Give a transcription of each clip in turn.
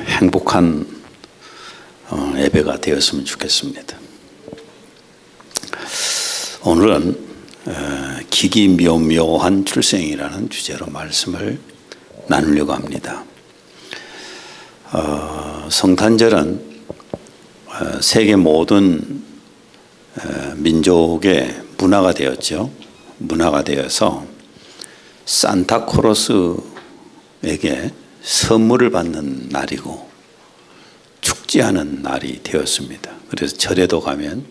행복한 예배가 되었으면 좋겠습니다. 오늘은 기기묘묘한 출생이라는 주제로 말씀을 나누려고 합니다. 성탄절은 세계 모든 민족의 문화가 되었죠. 문화가 되어서 산타크로스에게 선물을 받는 날이고 축제하는 날이 되었습니다. 그래서 절에도 가면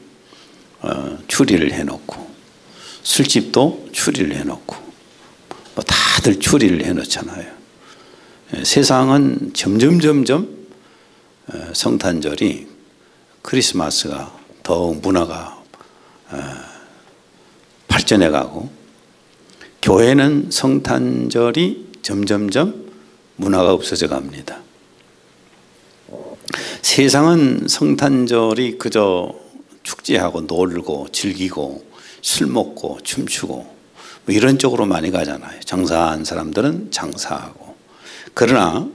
추리를 해놓고 술집도 추리를 해놓고 뭐 다들 추리를 해놓잖아요. 세상은 점점 성탄절이 크리스마스가 더욱 문화가 발전해가고 교회는 성탄절이 점점점 문화가 없어져 갑니다. 세상은 성탄절이 그저 축제하고 놀고 즐기고 술 먹고 춤추고 뭐 이런 쪽으로 많이 가잖아요. 장사한 사람들은 장사하고. 그러나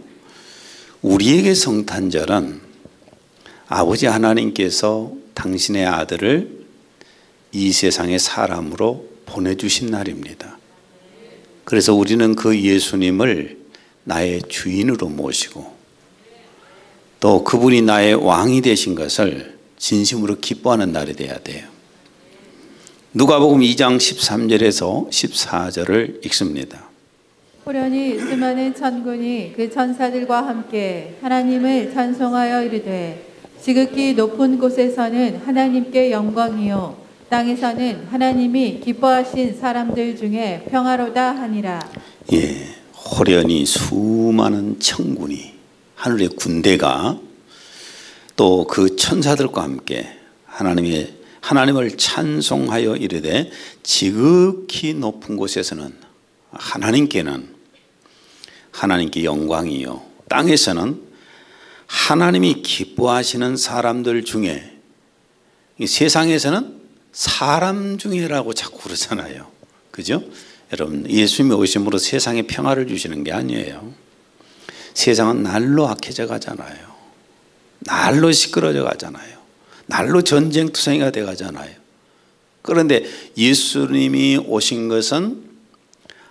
우리에게 성탄절은 아버지 하나님께서 당신의 아들을 이 세상의 사람으로 보내주신 날입니다. 그래서 우리는 그 예수님을 나의 주인으로 모시고 또 그분이 나의 왕이 되신 것을 진심으로 기뻐하는 날이 되어야 돼요. 누가복음 2장 13절에서 14절을 읽습니다. 호련히 수많은 천군이 그 천사들과 함께 하나님을 찬송하여 이르되 지극히 높은 곳에서는 하나님께 영광이요 땅에서는 하나님이 기뻐하신 사람들 중에 평화로다 하니라. 예, 호련히 수많은 천군이 하늘의 군대가 또 그 천사들과 함께 하나님을 찬송하여 이르되 지극히 높은 곳에서는 하나님께 영광이요 땅에서는 하나님이 기뻐하시는 사람들 중에 세상에서는 사람 중에라고 자꾸 그러잖아요. 그죠? 여러분 예수님이 오심으로 세상에 평화를 주시는 게 아니에요. 세상은 날로 악해져 가잖아요. 날로 시끄러져 가잖아요. 날로 전쟁투성이가 돼 가잖아요. 그런데 예수님이 오신 것은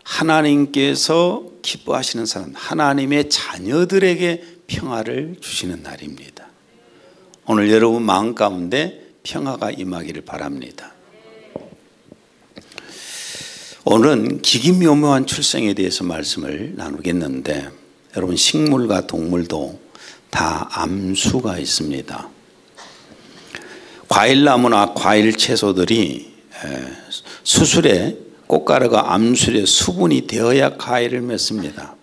하나님께서 기뻐하시는 사람, 하나님의 자녀들에게 평화를 주시는 날입니다. 오늘 여러분 마음 가운데 평화가 임하기를 바랍니다. 오늘은 기기묘묘한 출생에 대해서 말씀을 나누겠는데 여러분 식물과 동물도 다 암수가 있습니다. 과일나무나 과일 채소들이 수술에 꽃가루가 암술에 수분이 되어야 과일을 맺습니다.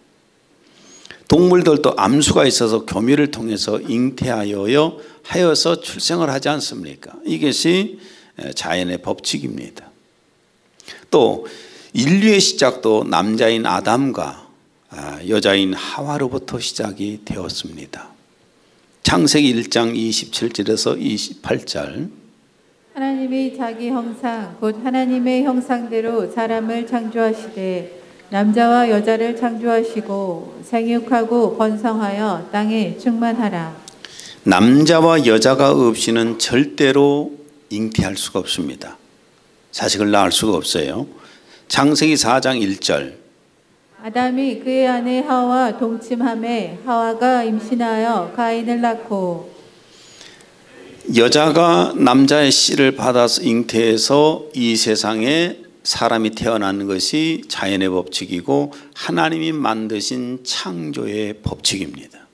동물들도 암수가 있어서 교미를 통해서 잉태하여서 출생을 하지 않습니까? 이것이 자연의 법칙입니다. 또 인류의 시작도 남자인 아담과 여자인 하와로부터 시작이 되었습니다. 창세기 1장 27절에서 28절 하나님이 자기 형상 곧 하나님의 형상대로 사람을 창조하시되 남자와 여자를 창조하시고 생육하고 번성하여 땅에 충만하라. 남자와 여자가 없이는 절대로 잉태할 수가 없습니다. 자식을 낳을 수가 없어요. 창세기 4장 1절 아담이 그의 아내 하와와 동침하매 하와가 임신하여 가인을 낳고 여자가 남자의 씨를 받아서 잉태해서 이 세상에 사람이 태어나는 것이 자연의 법칙이고 하나님이 만드신 창조의 법칙입니다.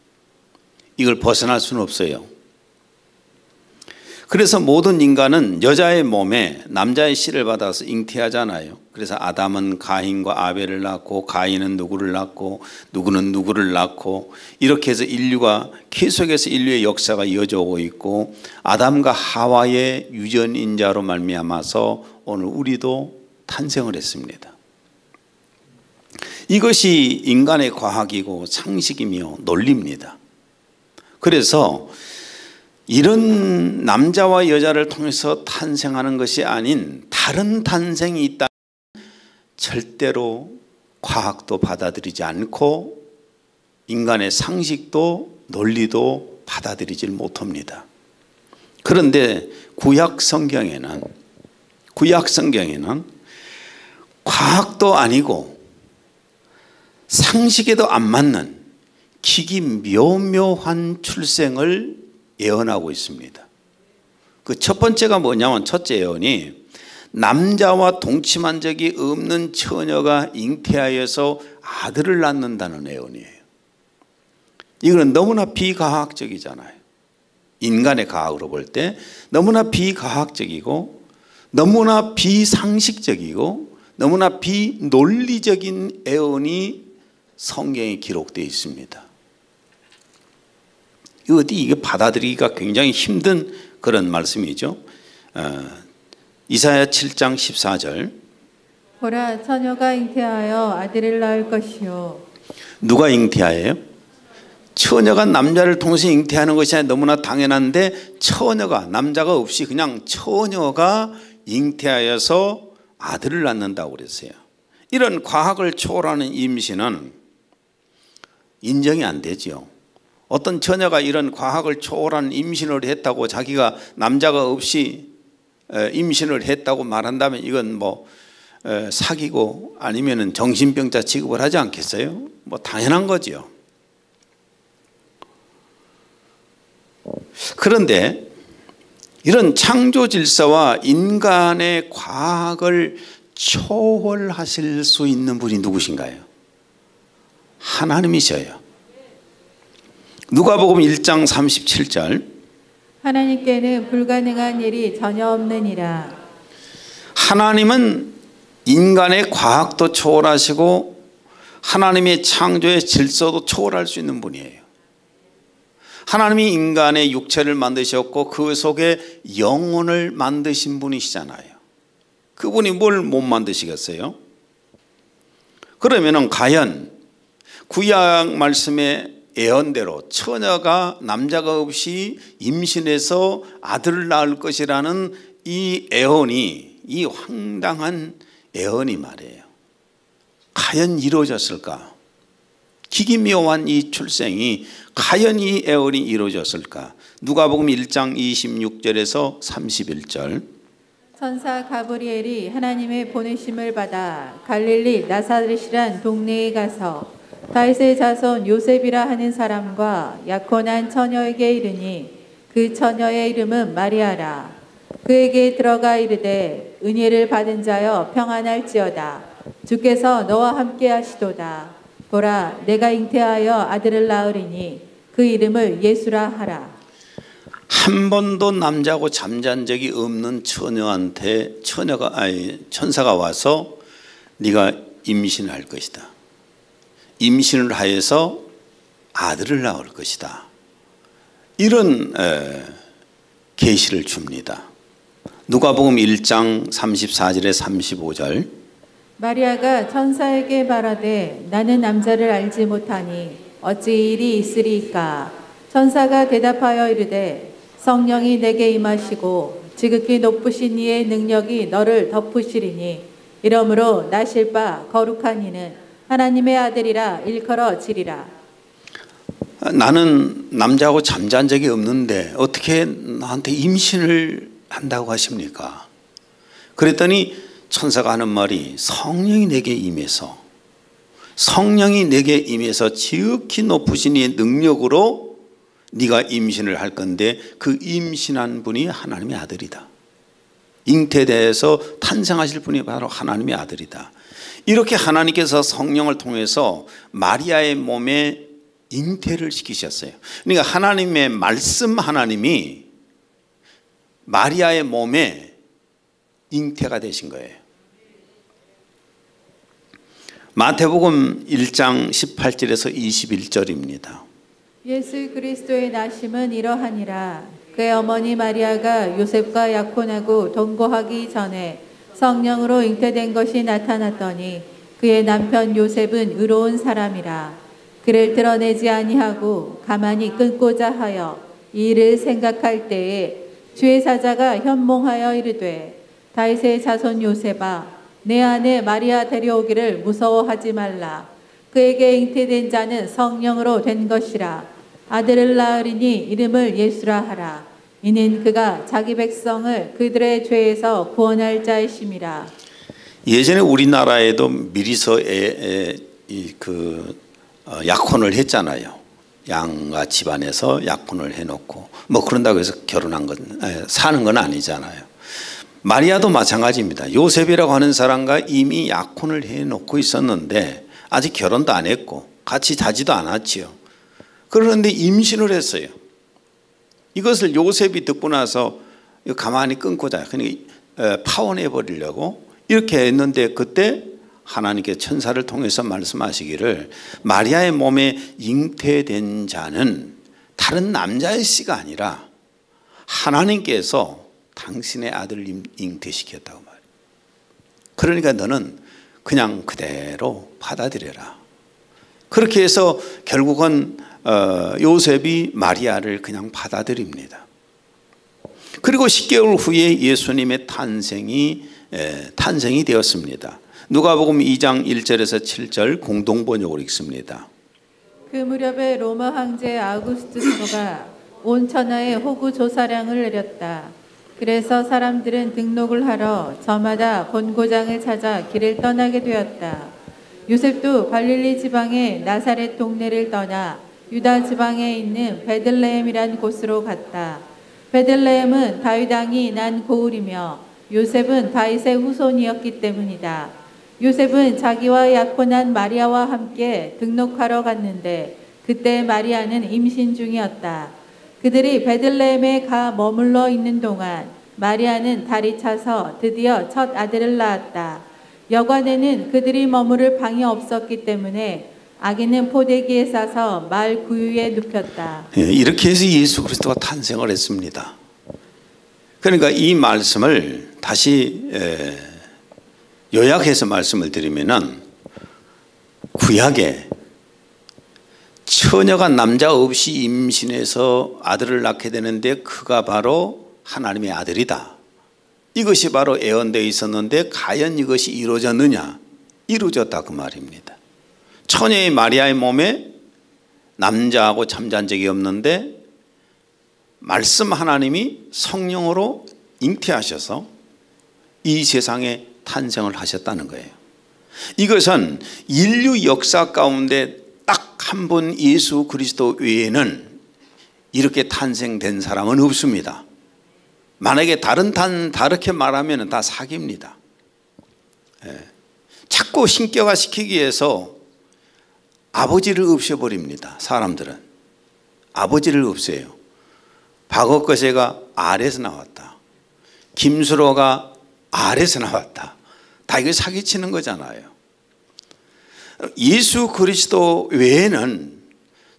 이걸 벗어날 수는 없어요. 그래서 모든 인간은 여자의 몸에 남자의 씨를 받아서 잉태하잖아요. 그래서 아담은 가인과 아벨을 낳고 가인은 누구를 낳고 누구는 누구를 낳고 이렇게 해서 인류가 계속해서 인류의 역사가 이어져 오고 있고 아담과 하와의 유전인자로 말미암아서 오늘 우리도 탄생을 했습니다. 이것이 인간의 과학이고 상식이며 논리입니다. 그래서 이런 남자와 여자를 통해서 탄생하는 것이 아닌 다른 탄생이 있다면 절대로 과학도 받아들이지 않고 인간의 상식도 논리도 받아들이질 못합니다. 그런데 구약 성경에는 과학도 아니고 상식에도 안 맞는 기기묘묘한 출생을 예언하고 있습니다. 그 첫 번째가 뭐냐면 첫째 예언이 남자와 동침한 적이 없는 처녀가 잉태하여서 아들을 낳는다는 예언이에요. 이거는 너무나 비과학적이잖아요. 인간의 과학으로 볼 때 너무나 비과학적이고 너무나 비상식적이고 너무나 비논리적인 예언이 성경에 기록되어 있습니다. 이게 받아들이기가 굉장히 힘든 그런 말씀이죠. 이사야 7장 14절. 보라, 처녀가 잉태하여 아들을 낳을 것이요. 누가 잉태하여요? 처녀가 남자를 통해서 잉태하는 것이 너무나 당연한데 처녀가 남자가 없이 그냥 처녀가 잉태하여서 아들을 낳는다고 그랬어요. 이런 과학을 초월하는 임신은 인정이 안 되죠. 어떤 처녀가 이런 과학을 초월한 임신을 했다고 자기가 남자가 없이 임신을 했다고 말한다면 이건 뭐 사기고 아니면은 정신병자 취급을 하지 않겠어요? 뭐 당연한 거죠. 그런데 이런 창조 질서와 인간의 과학을 초월하실 수 있는 분이 누구신가요? 하나님이셔요. 누가복음 1장 37절. 하나님께는 불가능한 일이 전혀 없느니라. 하나님은 인간의 과학도 초월하시고 하나님의 창조의 질서도 초월할 수 있는 분이에요. 하나님이 인간의 육체를 만드셨고 그 속에 영혼을 만드신 분이시잖아요. 그분이 뭘 못 만드시겠어요? 그러면은 과연 구약 말씀의 예언대로 처녀가 남자가 없이 임신해서 아들을 낳을 것이라는 이 예언이, 이 황당한 예언이 말이에요. 과연 이루어졌을까? 기기묘한 이 출생이 과연 이 예언이 이루어졌을까? 누가복음 1장 26절에서 31절. 천사 가브리엘이 하나님의 보내심을 받아 갈릴리 나사렛이란 동네에 가서 다윗의 자손 요셉이라 하는 사람과 약혼한 처녀에게 이르니 그 처녀의 이름은 마리아라. 그에게 들어가 이르되 은혜를 받은 자여 평안할지어다. 주께서 너와 함께 하시도다. 보라, 내가 잉태하여 아들을 낳으리니 그 이름을 예수라 하라. 한 번도 남자하고 잠잔 적이 없는 처녀한테 천사가 와서 네가 임신할 것이다. 임신을 하여서 아들을 낳을 것이다. 이런 계시를 줍니다. 누가복음 1장 34절에 35절. 마리아가 천사에게 말하되 나는 남자를 알지 못하니 어찌 일이 있으리이까. 천사가 대답하여 이르되 성령이 내게 임하시고 지극히 높으신 이의 능력이 너를 덮으시리니 이러므로 나실 바 거룩한 이는 하나님의 아들이라 일컬어지리라. 나는 남자하고 잠잔 적이 없는데 어떻게 나한테 임신을 한다고 하십니까? 그랬더니 천사가 하는 말이 성령이 내게 임해서 지극히 높으신 이의 능력으로 네가 임신을 할 건데 그 임신한 분이 하나님의 아들이다. 잉태돼서 탄생하실 분이 바로 하나님의 아들이다. 이렇게 하나님께서 성령을 통해서 마리아의 몸에 잉태를 시키셨어요. 그러니까 하나님의 말씀 하나님이 마리아의 몸에 잉태가 되신 거예요. 마태복음 1장 18절에서 21절입니다. 예수 그리스도의 나심은 이러하니라. 그의 어머니 마리아가 요셉과 약혼하고 동거하기 전에 성령으로 잉태된 것이 나타났더니 그의 남편 요셉은 의로운 사람이라. 그를 드러내지 아니하고 가만히 끊고자 하여 이 일을 생각할 때에 주의 사자가 현몽하여 이르되 다윗의 자손 요셉아 내 아내 마리아 데려오기를 무서워하지 말라. 그에게 잉태된 자는 성령으로 된 것이라. 아들을 낳으리니 이름을 예수라 하라. 이는 그가 자기 백성을 그들의 죄에서 구원할 자이심이라. 예전에 우리나라에도 미리서 약혼을 했잖아요. 양가 집안에서 약혼을 해놓고 뭐 그런다고 해서 사는 건 아니잖아요. 마리아도 마찬가지입니다. 요셉이라고 하는 사람과 이미 약혼을 해놓고 있었는데 아직 결혼도 안 했고 같이 자지도 않았지요. 그런데 임신을 했어요. 이것을 요셉이 듣고 나서 가만히 끊고 자요. 그러니까 파혼해 버리려고 이렇게 했는데 그때 하나님께 천사를 통해서 말씀하시기를 마리아의 몸에 잉태된 자는 다른 남자의 씨가 아니라 하나님께서 당신의 아들을 잉태시켰다고 말해요. 그러니까 너는 그냥 그대로 받아들여라. 그렇게 해서 결국은 요셉이 마리아를 그냥 받아들입니다. 그리고 10개월 후에 예수님의 탄생이 되었습니다. 누가복음 2장 1절에서 7절 공동번역으로 읽습니다. 그 무렵에 로마 황제 아우구스투스가 온 천하에 호구 조사령을 내렸다. 그래서 사람들은 등록을 하러 저마다 본고장을 찾아 길을 떠나게 되었다. 요셉도 갈릴리 지방의 나사렛 동네를 떠나 유다 지방에 있는 베들레헴이란 곳으로 갔다. 베들레헴은 다윗 왕이 난 고을이며 요셉은 다윗의 후손이었기 때문이다. 요셉은 자기와 약혼한 마리아와 함께 등록하러 갔는데 그때 마리아는 임신 중이었다. 그들이 베들레헴에 가 머물러 있는 동안 마리아는 달이 차서 드디어 첫 아들을 낳았다. 여관에는 그들이 머무를 방이 없었기 때문에 아기는 포대기에 싸서 말 구유에 눕혔다. 이렇게 해서 예수 그리스도가 탄생을 했습니다. 그러니까 이 말씀을 다시 요약해서 말씀을 드리면은 구약에 처녀가 남자 없이 임신해서 아들을 낳게 되는데 그가 바로 하나님의 아들이다. 이것이 바로 예언되어 있었는데 과연 이것이 이루어졌느냐? 이루어졌다 그 말입니다. 처녀의 마리아의 몸에 남자하고 잠잔 적이 없는데 말씀 하나님이 성령으로 잉태하셔서 이 세상에 탄생을 하셨다는 거예요. 이것은 인류 역사 가운데 딱 한 번 예수 그리스도 외에는 이렇게 탄생된 사람은 없습니다. 만약에 다르게 말하면 다 사기입니다. 자꾸 신격화 시키기 위해서 아버지를 없애버립니다. 사람들은 아버지를 없애요. 박억거세가 R에서 나왔다. 김수로가 R에서 나왔다. 다 이거 사기치는 거잖아요. 예수 그리스도 외에는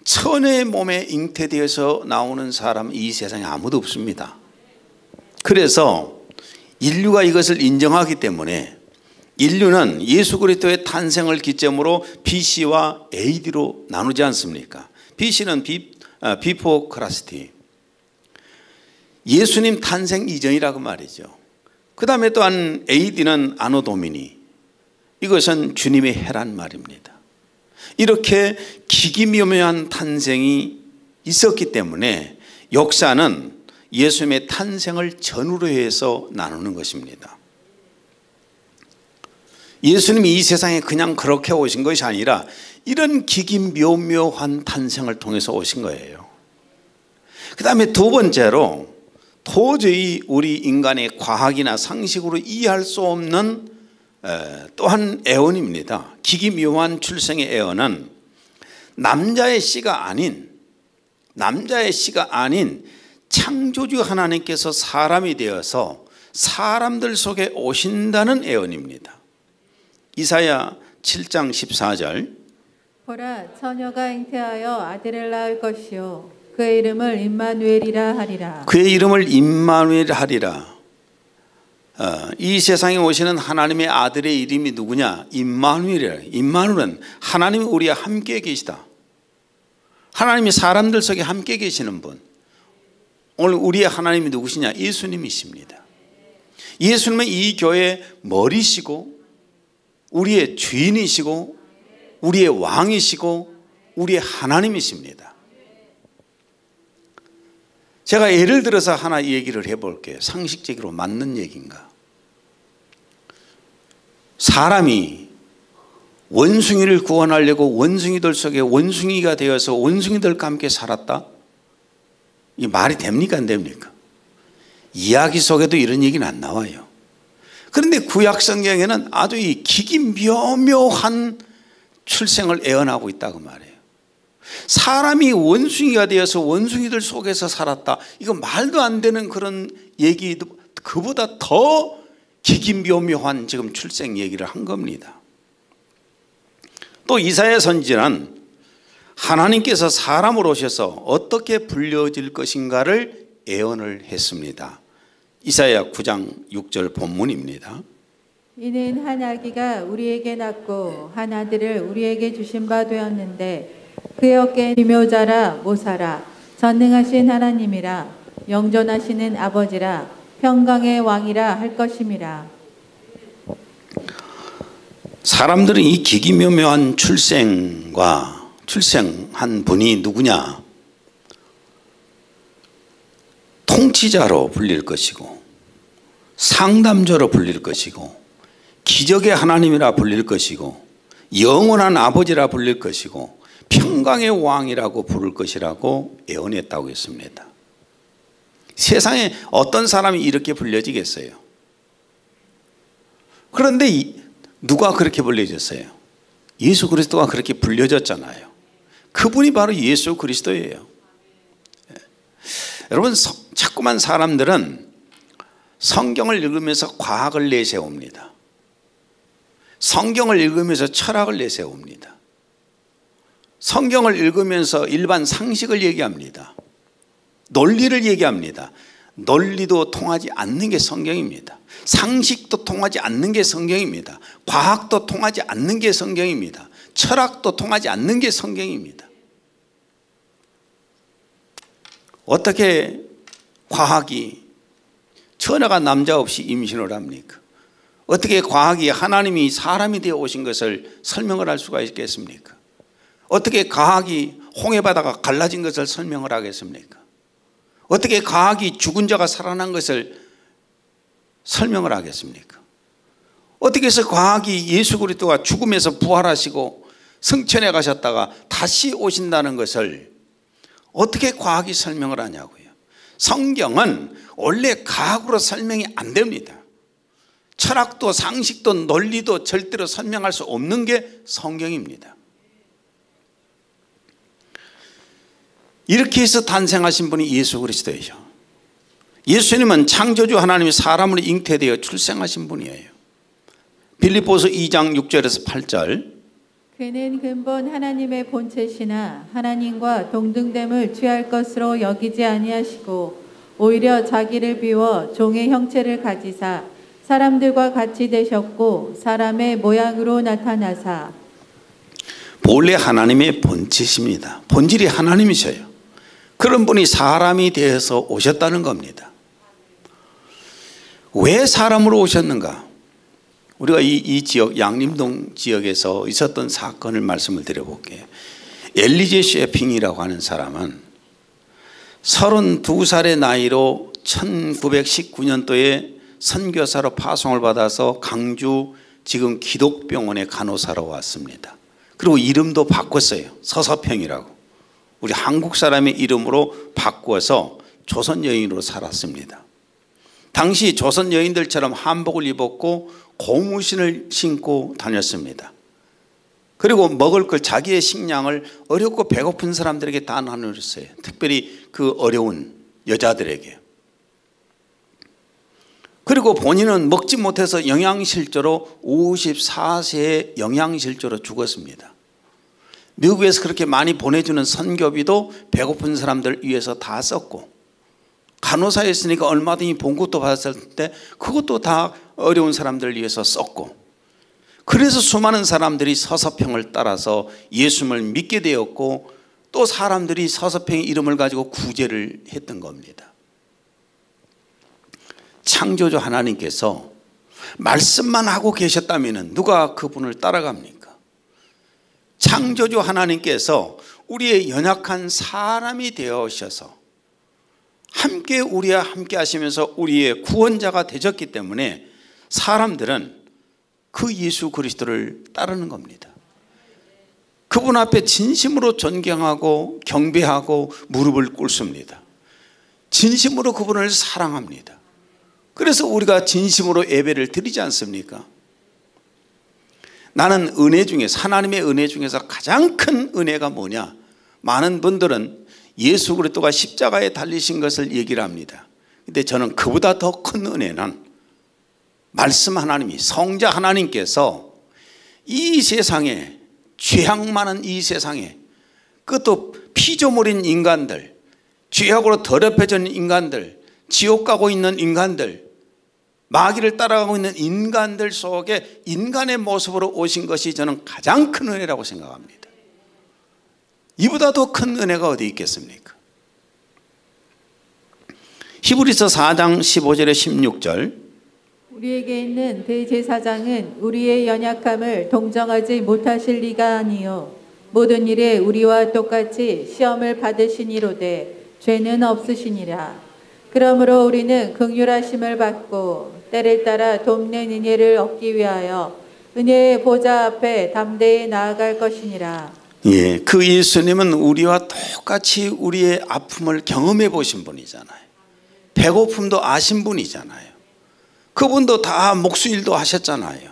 처녀의 몸에 잉태되어서 나오는 사람 이 세상에 아무도 없습니다. 그래서 인류가 이것을 인정하기 때문에 인류는 예수 그리스도의 탄생을 기점으로 BC와 AD로 나누지 않습니까? BC는 비포 크라스티, 예수님 탄생 이전이라고 말이죠. 그 다음에 또한 AD는 아노 도미니, 이것은 주님의 해란 말입니다. 이렇게 기기묘묘한 탄생이 있었기 때문에 역사는 예수님의 탄생을 전후로 해서 나누는 것입니다. 예수님이 이 세상에 그냥 그렇게 오신 것이 아니라 이런 기기묘묘한 탄생을 통해서 오신 거예요. 그 다음에 두 번째로 도저히 우리 인간의 과학이나 상식으로 이해할 수 없는 또한 애언입니다. 기기묘한 출생의 애언은 남자의 씨가 아닌 창조주 하나님께서 사람이 되어서 사람들 속에 오신다는 애언입니다. 이사야 7장 14절 보라, 처녀가 잉태하여 아들을 낳을 것이요 그의 이름을 임마누엘이라 하리라. 그의 이름을 임마누엘 하리라. 이 세상에 오시는 하나님의 아들의 이름이 누구냐? 임마누엘이라. 임마누엘은 하나님이 우리와 함께 계시다. 하나님이 사람들 속에 함께 계시는 분. 오늘 우리의 하나님이 누구시냐? 예수님이십니다. 예수님은 이 교회의 머리시고 우리의 주인이시고 우리의 왕이시고 우리의 하나님이십니다. 제가 예를 들어서 하나 얘기를 해볼게요. 상식적으로 맞는 얘기인가? 사람이 원숭이를 구원하려고 원숭이들 속에 원숭이가 되어서 원숭이들과 함께 살았다? 이 말이 됩니까 안 됩니까? 이야기 속에도 이런 얘기는 안 나와요. 그런데 구약 성경에는 아주 이 기기묘묘한 출생을 예언하고 있다고 말해요. 사람이 원숭이가 되어서 원숭이들 속에서 살았다. 이거 말도 안 되는 그런 얘기도 그보다 더 기기묘묘한 지금 출생 얘기를 한 겁니다. 또 이사야 선지자는 하나님께서 사람으로 오셔서 어떻게 불려질 것인가를 예언을 했습니다. 이사야 9장 6절 본문입니다. 이는 한 아기가 우리에게 낳고 한 아들을 우리에게 주신 바 되었는데 그의 어깨에 비묘자라 모사라 전능하신 하나님이라 영존하시는 아버지라 평강의 왕이라 할 것임이라. 사람들은 이 기기묘묘한 출생한 분이 누구냐? 통치자로 불릴 것이고 상담자로 불릴 것이고 기적의 하나님이라 불릴 것이고 영원한 아버지라 불릴 것이고 평강의 왕이라고 부를 것이라고 예언했다고 했습니다. 세상에 어떤 사람이 이렇게 불려지겠어요? 그런데 누가 그렇게 불려졌어요? 예수 그리스도가 그렇게 불려졌잖아요. 그분이 바로 예수 그리스도예요. 여러분, 자꾸만 사람들은 성경을 읽으면서 과학을 내세웁니다. 성경을 읽으면서 철학을 내세웁니다. 성경을 읽으면서 일반 상식을 얘기합니다. 논리를 얘기합니다. 논리도 통하지 않는 게 성경입니다. 상식도 통하지 않는 게 성경입니다. 과학도 통하지 않는 게 성경입니다. 철학도 통하지 않는 게 성경입니다. 어떻게 과학이 처녀가 남자 없이 임신을 합니까? 어떻게 과학이 하나님이 사람이 되어 오신 것을 설명을 할 수가 있겠습니까? 어떻게 과학이 홍해바다가 갈라진 것을 설명을 하겠습니까? 어떻게 과학이 죽은 자가 살아난 것을 설명을 하겠습니까? 어떻게 해서 과학이 예수 그리스도가 죽음에서 부활하시고 승천해 가셨다가 다시 오신다는 것을 어떻게 과학이 설명을 하냐고요. 성경은 원래 과학으로 설명이 안 됩니다. 철학도 상식도 논리도 절대로 설명할 수 없는 게 성경입니다. 이렇게 해서 탄생하신 분이 예수 그리스도예요. 예수님은 창조주 하나님이 사람으로 잉태되어 출생하신 분이에요. 빌립보서 2장 6절에서 8절. 그는 근본 하나님의 본체시나 하나님과 동등됨을 취할 것으로 여기지 아니하시고 오히려 자기를 비워 종의 형체를 가지사 사람들과 같이 되셨고 사람의 모양으로 나타나사. 본래 하나님의 본체십니다. 본질이 하나님이셔요. 그런 분이 사람이 되어서 오셨다는 겁니다. 왜 사람으로 오셨는가? 우리가 이 지역 양림동 지역에서 있었던 사건을 말씀을 드려볼게요. 엘리제 셰핑이라고 하는 사람은 32살의 나이로 1919년도에 선교사로 파송을 받아서 강주 지금 기독병원에 간호사로 왔습니다. 그리고 이름도 바꿨어요. 서서평이라고. 우리 한국 사람의 이름으로 바꾸어서 조선 여인으로 살았습니다. 당시 조선 여인들처럼 한복을 입었고 고무신을 신고 다녔습니다. 그리고 먹을 걸 자기의 식량을 어렵고 배고픈 사람들에게 다 나누었어요. 특별히 그 어려운 여자들에게. 그리고 본인은 먹지 못해서 영양실조로 54세에 영양실조로 죽었습니다. 미국에서 그렇게 많이 보내주는 선교비도 배고픈 사람들 위해서 다 썼고 간호사였으니까 얼마든지 봉급도 받았을 때 그것도 다 어려운 사람들을 위해서 썼고 그래서 수많은 사람들이 서서평을 따라서 예수님을 믿게 되었고 또 사람들이 서서평의 이름을 가지고 구제를 했던 겁니다. 창조주 하나님께서 말씀만 하고 계셨다면 누가 그분을 따라갑니까? 창조주 하나님께서 우리의 연약한 사람이 되어 오셔서 함께 우리와 함께 하시면서 우리의 구원자가 되셨기 때문에 사람들은 그 예수 그리스도를 따르는 겁니다. 그분 앞에 진심으로 존경하고 경배하고 무릎을 꿇습니다. 진심으로 그분을 사랑합니다. 그래서 우리가 진심으로 예배를 드리지 않습니까? 나는 은혜 중에서, 하나님의 은혜 중에서 가장 큰 은혜가 뭐냐? 많은 분들은 예수 그리스도가 십자가에 달리신 것을 얘기를 합니다. 근데 저는 그보다 더 큰 은혜는 말씀 하나님이, 성자 하나님께서 이 세상에, 죄악 많은 이 세상에, 그것도 피조물인 인간들, 죄악으로 더럽혀진 인간들, 지옥 가고 있는 인간들, 마귀를 따라가고 있는 인간들 속에 인간의 모습으로 오신 것이 저는 가장 큰 은혜라고 생각합니다. 이보다 더 큰 은혜가 어디 있겠습니까? 히브리서 4장 15절에 16절, 우리에게 있는 대제사장은 우리의 연약함을 동정하지 못하실 리가 아니요 모든 일에 우리와 똑같이 시험을 받으시니로되 죄는 없으시니라. 그러므로 우리는 긍휼하심을 받고 때를 따라 돕는 은혜를 얻기 위하여 은혜의 보좌 앞에 담대히 나아갈 것이니라. 예, 그 예수님은 우리와 똑같이 우리의 아픔을 경험해 보신 분이잖아요. 배고픔도 아신 분이잖아요. 그분도 다 목수일도 하셨잖아요.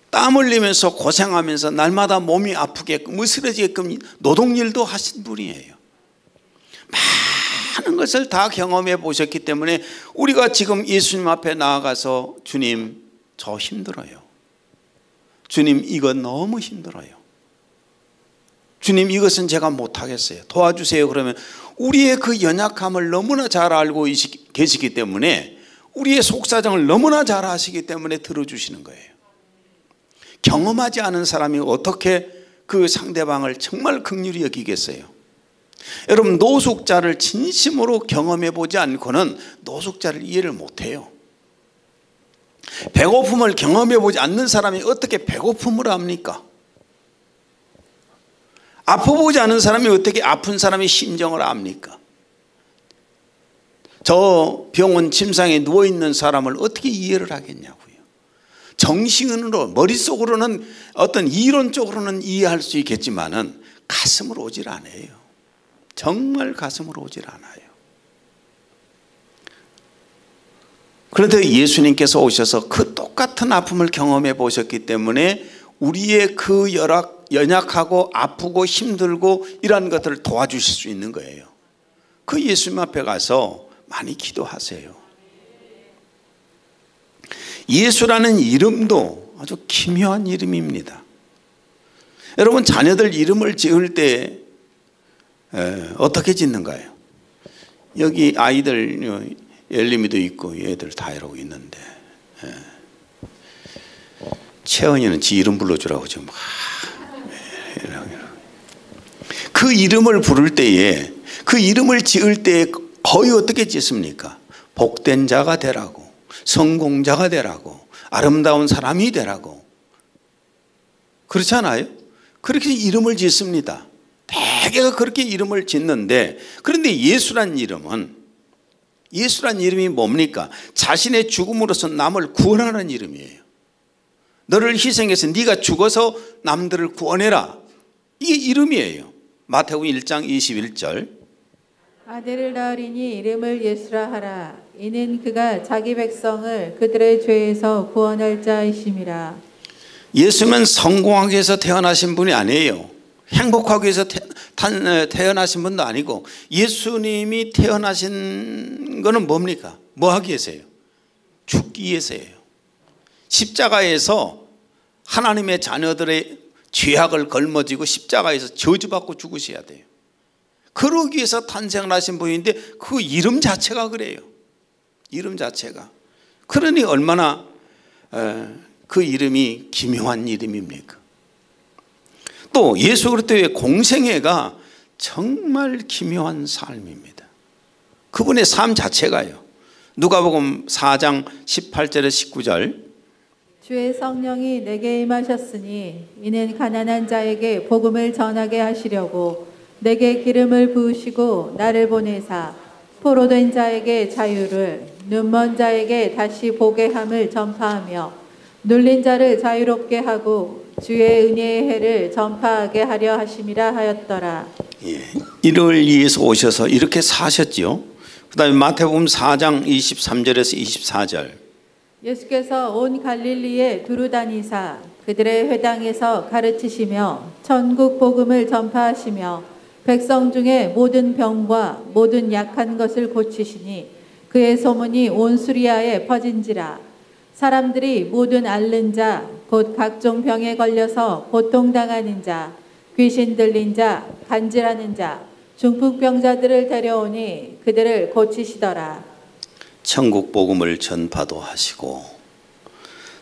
땀 흘리면서 고생하면서 날마다 몸이 아프게끔 으스러지게끔 노동일도 하신 분이에요. 많은 것을 다 경험해 보셨기 때문에 우리가 지금 예수님 앞에 나아가서 주님 저 힘들어요, 주님 이건 너무 힘들어요, 주님 이것은 제가 못하겠어요, 도와주세요. 그러면 우리의 그 연약함을 너무나 잘 알고 계시기 때문에, 우리의 속사정을 너무나 잘 아시기 때문에 들어주시는 거예요. 경험하지 않은 사람이 어떻게 그 상대방을 정말 긍휼히 여기겠어요? 여러분, 노숙자를 진심으로 경험해 보지 않고는 노숙자를 이해를 못해요. 배고픔을 경험해 보지 않는 사람이 어떻게 배고픔을 압니까? 아파보지 않은 사람이 어떻게 아픈 사람의 심정을 압니까? 저 병원 침상에 누워있는 사람을 어떻게 이해를 하겠냐고요. 정신으로, 머릿속으로는, 어떤 이론적으로는 이해할 수 있겠지만은 가슴으로 오질 않아요. 정말 가슴으로 오질 않아요. 그런데 예수님께서 오셔서 그 똑같은 아픔을 경험해 보셨기 때문에 우리의 그 연약하고 아프고 힘들고 이런 것들을 도와주실 수 있는 거예요. 그 예수님 앞에 가서 많이 기도하세요. 예수라는 이름도 아주 기묘한 이름입니다. 여러분, 자녀들 이름을 지을 때 어떻게 짓는가요? 여기 아이들 엘리미도 있고 얘들 다 이러고 있는데, 채은이는 지 이름 불러주라고 지금 막 그 이름을 부를 때에, 그 이름을 지을 때에 거의 어떻게 짓습니까? 복된 자가 되라고, 성공자가 되라고, 아름다운 사람이 되라고, 그렇잖아요? 그렇게 이름을 짓습니다. 대개가 그렇게 이름을 짓는데, 그런데 예수란 이름이 뭡니까? 자신의 죽음으로써 남을 구원하는 이름이에요. 너를 희생해서 네가 죽어서 남들을 구원해라, 이게 이름이에요. 마태복음 1장 21절, 아들을 낳으리니 이름을 예수라 하라. 이는 그가 자기 백성을 그들의 죄에서 구원할 자이심이라. 예수님은 성공하기 위해서 태어나신 분이 아니에요. 행복하기 위해서 태어나신 분도 아니고, 예수님이 태어나신 거는 뭡니까? 뭐 하기 위해서요? 죽기 위해서예요. 십자가에서 하나님의 자녀들의 죄악을 걸머지고 십자가에서 저주받고 죽으셔야 돼요. 그러기 위해서 탄생을 하신 분인데 그 이름 자체가 그래요. 이름 자체가. 그러니 얼마나 그 이름이 기묘한 이름입니까? 또 예수 그리스도의 공생애가 정말 기묘한 삶입니다. 그분의 삶 자체가요. 누가복음 4장 18절에 19절, 주의 성령이 내게 임하셨으니 이는 가난한 자에게 복음을 전하게 하시려고 내게 기름을 부으시고 나를 보내사 포로된 자에게 자유를 눈먼 자에게 다시 보게 함을 전파하며 눌린 자를 자유롭게 하고 주의 은혜의 해를 전파하게 하려 하심이라 하였더라. 예, 이를 위해서 오셔서 이렇게 사셨지요. 그 다음에 마태복음 4장 23절에서 24절. 예수께서 온 갈릴리에 두루 다니사 그들의 회당에서 가르치시며 천국 복음을 전파하시며 백성 중에 모든 병과 모든 약한 것을 고치시니 그의 소문이 온 수리아에 퍼진지라. 사람들이 모든 앓는 자 곧 각종 병에 걸려서 고통당하는 자 귀신 들린 자 간질하는 자 중풍병자들을 데려오니 그들을 고치시더라. 천국 복음을 전파도 하시고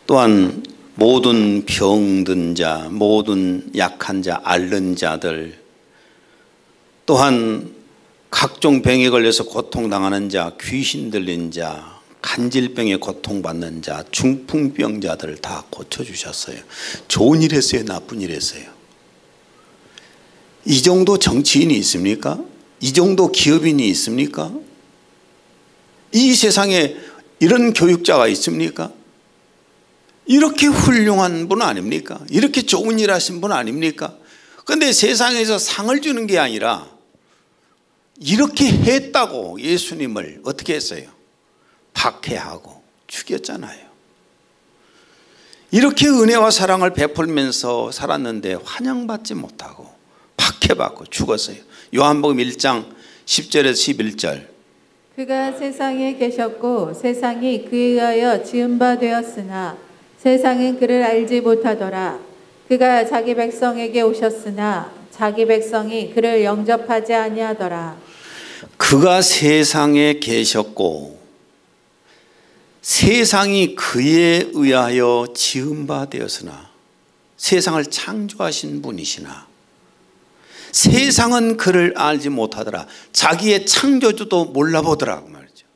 또한 모든 병든 자, 모든 약한 자, 앓는 자들, 또한 각종 병에 걸려서 고통당하는 자, 귀신 들린 자, 간질병에 고통받는 자, 중풍병자들을 다 고쳐주셨어요. 좋은 일 했어요? 나쁜 일 했어요? 이 정도 정치인이 있습니까? 이 정도 기업인이 있습니까? 이 세상에 이런 교육자가 있습니까? 이렇게 훌륭한 분 아닙니까? 이렇게 좋은 일 하신 분 아닙니까? 그런데 세상에서 상을 주는 게 아니라 이렇게 했다고 예수님을 어떻게 했어요? 박해하고 죽였잖아요. 이렇게 은혜와 사랑을 베풀면서 살았는데 환영받지 못하고 박해받고 죽었어요. 요한복음 1장 10절에서 11절. 그가 세상에 계셨고 세상이 그에 의하여 지은 바 되었으나 세상은 그를 알지 못하더라. 그가 자기 백성에게 오셨으나 자기 백성이 그를 영접하지 아니하더라. 그가 세상에 계셨고 세상이 그에 의하여 지은 바 되었으나 세상을 창조하신 분이시나 세상은 그를 알지 못하더라. 자기의 창조주도 몰라보더라 그 말이죠.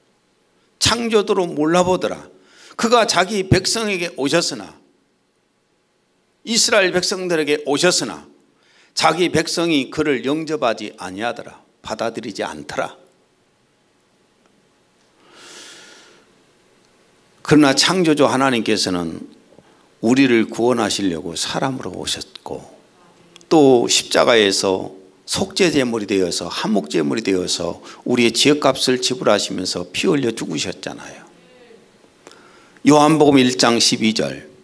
창조주도 몰라보더라. 그가 자기 백성에게 오셨으나 이스라엘 백성들에게 오셨으나 자기 백성이 그를 영접하지 아니하더라. 받아들이지 않더라. 그러나 창조주 하나님께서는 우리를 구원하시려고 사람으로 오셨고 또 십자가에서 속죄제물이 되어서 한목제물이 되어서 우리의 죄값을 지불하시면서 피 흘려 죽으셨잖아요. 요한복음 1장 12절.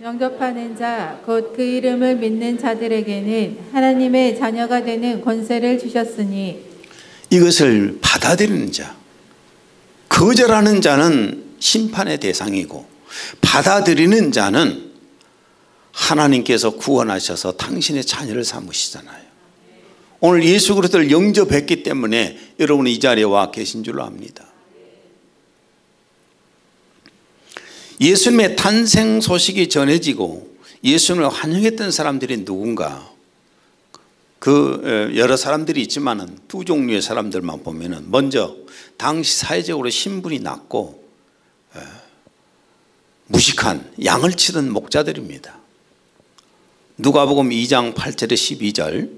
영접하는 자 곧 그 이름을 믿는 자들에게는 하나님의 자녀가 되는 권세를 주셨으니 이것을 받아들이는 자, 거절하는 자는 심판의 대상이고 받아들이는 자는 하나님께서 구원하셔서 당신의 자녀를 삼으시잖아요. 오늘 예수 그리스도를 영접했기 때문에 여러분이 이 자리에 와 계신 줄로 압니다. 예수님의 탄생 소식이 전해지고 예수님을 환영했던 사람들이 누군가? 그 여러 사람들이 있지만은 두 종류의 사람들만 보면은 먼저 당시 사회적으로 신분이 낮고 무식한 양을 치던 목자들입니다. 누가복음 2장 8절에 12절.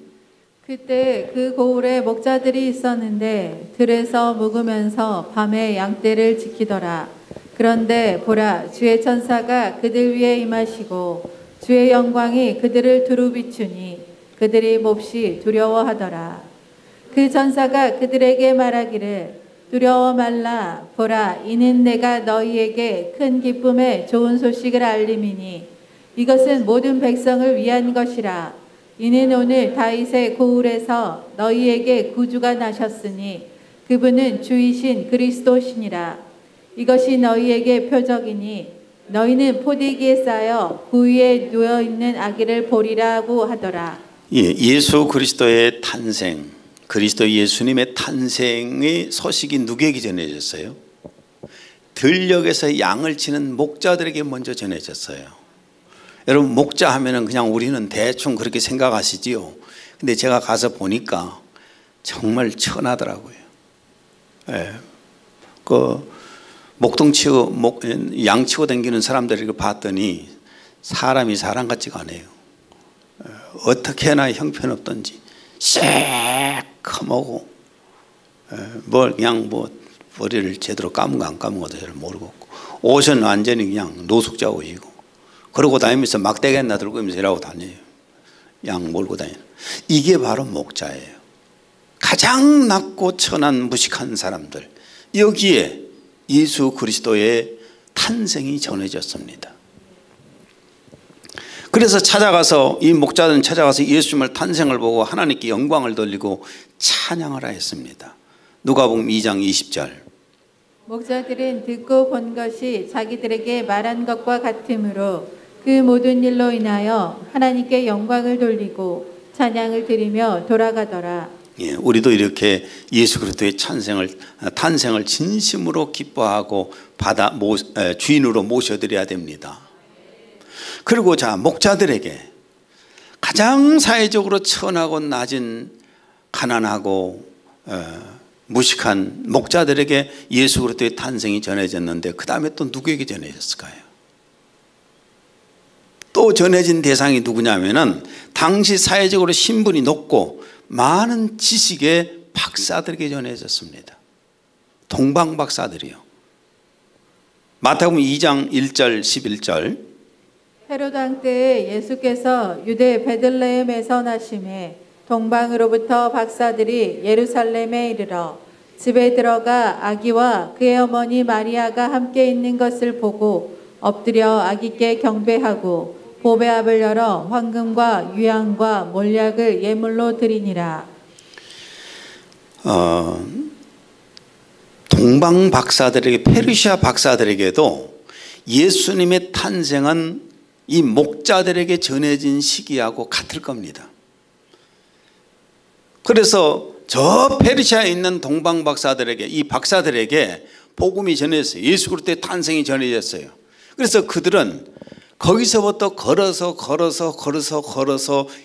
그때 그 고을에 목자들이 있었는데 들에서 묵으면서 밤에 양떼를 지키더라. 그런데 보라 주의 천사가 그들 위에 임하시고 주의 영광이 그들을 두루 비추니 그들이 몹시 두려워하더라. 그 천사가 그들에게 말하기를 두려워 말라. 보라 이는 내가 너희에게 큰 기쁨의 좋은 소식을 알림이니 이것은 모든 백성을 위한 것이라. 이는 오늘 다윗의 고을에서 너희에게 구주가 나셨으니 그분은 주이신 그리스도시니라. 이것이 너희에게 표적이니 너희는 포대기에 쌓여 그 위에 누워있는 아기를 보리라고 하더라. 예수 그리스도의 탄생, 그리스도 예수님의 탄생의 소식이 누구에게 전해졌어요? 들녘에서 양을 치는 목자들에게 먼저 전해졌어요. 여러분 목자 하면은 그냥 우리는 대충 그렇게 생각하시지요. 근데 제가 가서 보니까 정말 천하더라고요. 예. 양 치고 다니는 사람들을 봤더니 사람이 사람 같지가 않아요. 어떻게 해나 형편없던지 새카매고 그냥 머리를 제대로 감은 거 안 감은 것도 잘 모르고 옷은 완전히 그냥 노숙자 옷이고 그러고 다니면서 막대기나 들고 이러고 다녀요. 양 몰고 다니는. 이게 바로 목자예요. 가장 낮고 천한 무식한 사람들, 여기에 예수 그리스도의 탄생이 전해졌습니다. 그래서 이 목자들은 찾아가서 예수님을 탄생을 보고 하나님께 영광을 돌리고 찬양하라 했습니다. 누가복음 2장 20절. 목자들은 듣고 본 것이 자기들에게 말한 것과 같으므로 그 모든 일로 인하여 하나님께 영광을 돌리고 찬양을 드리며 돌아가더라. 예, 우리도 이렇게 예수 그리스도의 탄생을 진심으로 기뻐하고 주인으로 모셔드려야 됩니다. 그리고 목자들에게 가장 사회적으로 천하고 낮은 가난하고 무식한 목자들에게 예수 그리스도의 탄생이 전해졌는데 그 다음에 또 누구에게 전해졌을까요? 또 전해진 대상이 누구냐면은 당시 사회적으로 신분이 높고 많은 지식의 박사들에게 전해졌습니다. 동방 박사들이요. 마태복음 2장 1절 11절. 헤롯 왕 때에 예수께서 유대 베들레헴에서 나심에 동방으로부터 박사들이 예루살렘에 이르러 집에 들어가 아기와 그의 어머니 마리아가 함께 있는 것을 보고 엎드려 아기께 경배하고 보배압을 열어 황금과 유향과 몰약을 예물로 드리니라. 동방 박사들에게, 페르시아 박사들에게도 예수님의 탄생은 이 목자들에게 전해진 시기하고 같을 겁니다. 그래서 저 페르시아에 있는 동방 박사들에게, 이 박사들에게 복음이 전해졌어요. 예수 그리스도의 탄생이 전해졌어요. 그래서 그들은 거기서부터 걸어서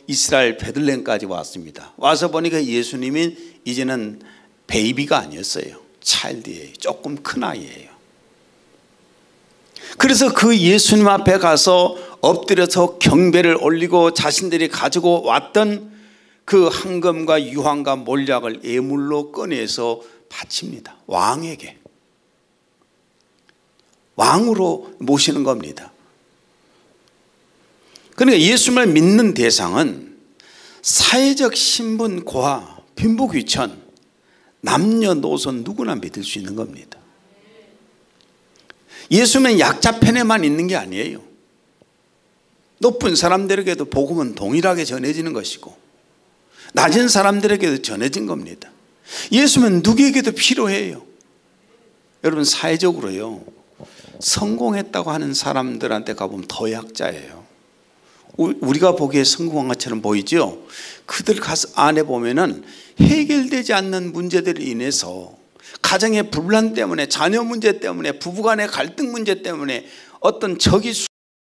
이스라엘 베들레헴까지 왔습니다. 와서 보니까 예수님이 이제는 베이비가 아니었어요. 차일드예요. 조금 큰 아이예요. 그래서 그 예수님 앞에 가서 엎드려서 경배를 올리고 자신들이 가지고 왔던 그 황금과 유황과 몰약을 예물로 꺼내서 바칩니다. 왕에게. 왕으로 모시는 겁니다. 그러니까 예수님을 믿는 대상은 사회적 신분, 고하, 빈부귀천, 남녀노소 누구나 믿을 수 있는 겁니다. 예수님은 약자 편에만 있는 게 아니에요. 높은 사람들에게도 복음은 동일하게 전해지는 것이고 낮은 사람들에게도 전해진 겁니다. 예수님은 누구에게도 필요해요. 여러분, 사회적으로요, 성공했다고 하는 사람들한테 가보면 더 약자예요. 우리가 보기에 성공한 것처럼 보이죠. 그들 안에 보면은 해결되지 않는 문제들로 인해서 가정의 분란 때문에, 자녀 문제 때문에, 부부간의 갈등 문제 때문에, 어떤 적이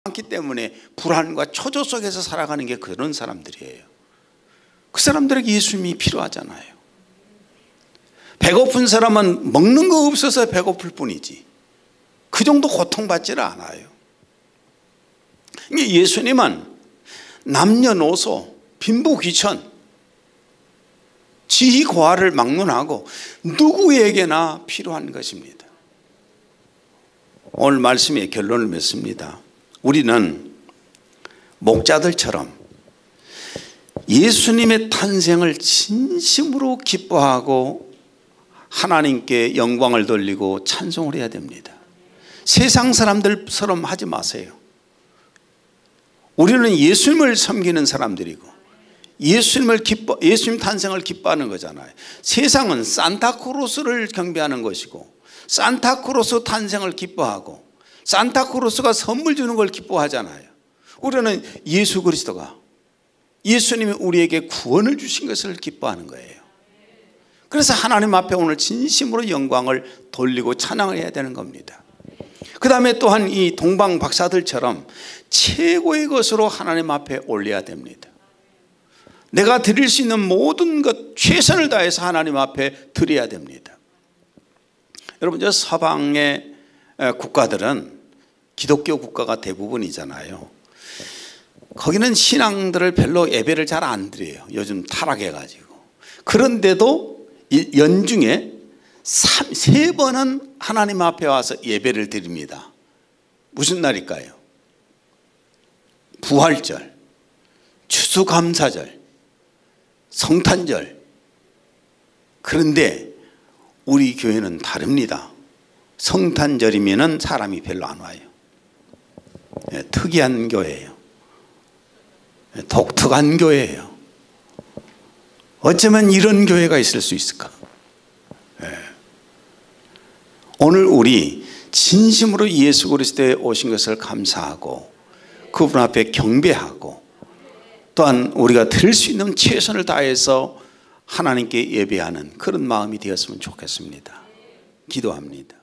많기 때문에 불안과 초조 속에서 살아가는 게 그런 사람들이에요. 그 사람들에게 예수님이 필요하잖아요. 배고픈 사람은 먹는 거 없어서 배고플 뿐이지 그 정도 고통받지를 않아요. 예수님은 남녀노소, 빈부귀천, 지희고하를 막론하고 누구에게나 필요한 것입니다. 오늘 말씀의 결론을 맺습니다. 우리는 목자들처럼 예수님의 탄생을 진심으로 기뻐하고 하나님께 영광을 돌리고 찬송을 해야 됩니다. 세상 사람들처럼 하지 마세요. 우리는 예수님을 섬기는 사람들이고 예수님 탄생을 기뻐하는 거잖아요. 세상은 산타크로스를 경배하는 것이고 산타크로스 탄생을 기뻐하고 산타크로스가 선물 주는 걸 기뻐하잖아요. 우리는 예수 그리스도가, 예수님이 우리에게 구원을 주신 것을 기뻐하는 거예요. 그래서 하나님 앞에 오늘 진심으로 영광을 돌리고 찬양을 해야 되는 겁니다. 그 다음에 또한 이 동방 박사들처럼 최고의 것으로 하나님 앞에 올려야 됩니다. 내가 드릴 수 있는 모든 것 최선을 다해서 하나님 앞에 드려야 됩니다. 여러분, 저 서방의 국가들은 기독교 국가가 대부분이잖아요. 거기는 신앙들을 별로 예배를 잘 안 드려요. 요즘 타락해가지고. 그런데도 연중에 3번은 하나님 앞에 와서 예배를 드립니다. 무슨 날일까요? 부활절, 추수감사절, 성탄절. 그런데 우리 교회는 다릅니다. 성탄절이면 사람이 별로 안 와요. 특이한 교회예요. 독특한 교회예요. 어쩌면 이런 교회가 있을 수 있을까? 오늘 우리 진심으로 예수 그리스도에 오신 것을 감사하고 그분 앞에 경배하고 또한 우리가 들 수 있는 최선을 다해서 하나님께 예배하는 그런 마음이 되었으면 좋겠습니다. 기도합니다.